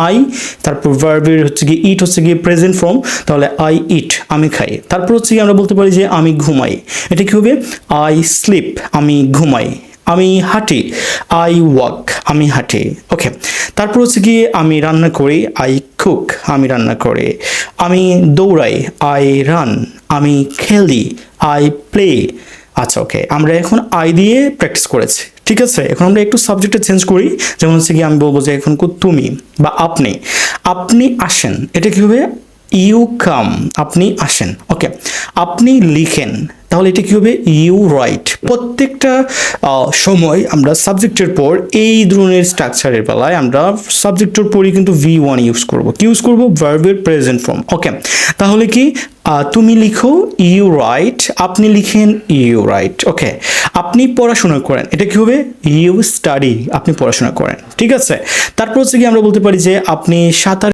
I, তারপর ভার্বের হচ্ছে গিয়ে ইট হচ্ছে গিয়ে প্রেজেন্ট ফর্ম, তাহলে আই ইট আমি খাই। তারপর হচ্ছে গিয়ে আমরা বলতে পারি যে আমি ঘুমাই, এটা কি হবে আই স্লিপ আমি ঘুমাই। আমি হাঁটি, আই ওয়াক আমি হাঁটি। ওকে, তারপর হচ্ছে গিয়ে আমি রান্না করি, আই কুক আমি রান্না করি। আমি দৌড়াই, আই রান। আমি খেলি, আই প্লে। আচ্ছা ওকে, আমরা এখন আই দিয়ে প্র্যাকটিস করেছি, ঠিক আছে। এখন আমরা একটু সাবজেক্টটা চেঞ্জ করি, যেমন হচ্ছে কি আমি বলবো যে এখন তুমি বা আপনি, আপনি আসেন, এটা কি হবে ইউ কাম আপনি আসেন। ওকে, আপনি লিখেন, তাহলে এটা কি হবে ইউ রাইট। প্রত্যেকটা সময় আমরা সাবজেক্টের পর এই ধরনের স্ট্রাকচারের বেলায় আমরা সাবজেক্টের পরই কিন্তু V1 ইউজ করব। কি ইউজ করব? ভার্বের প্রেজেন্ট ফর্ম। ওকে, তাহলে কি তুমি লিখো ইউ রাইট, আপনি লিখেন ইউ রাইট। ওকে, আপনি পড়াশোনা করেন, এটা কি হবে ইউ স্টাডি আপনি পড়াশোনা করেন, ঠিক আছে। তারপর হচ্ছে কি আমরা বলতে পারি যে আপনি সাঁতার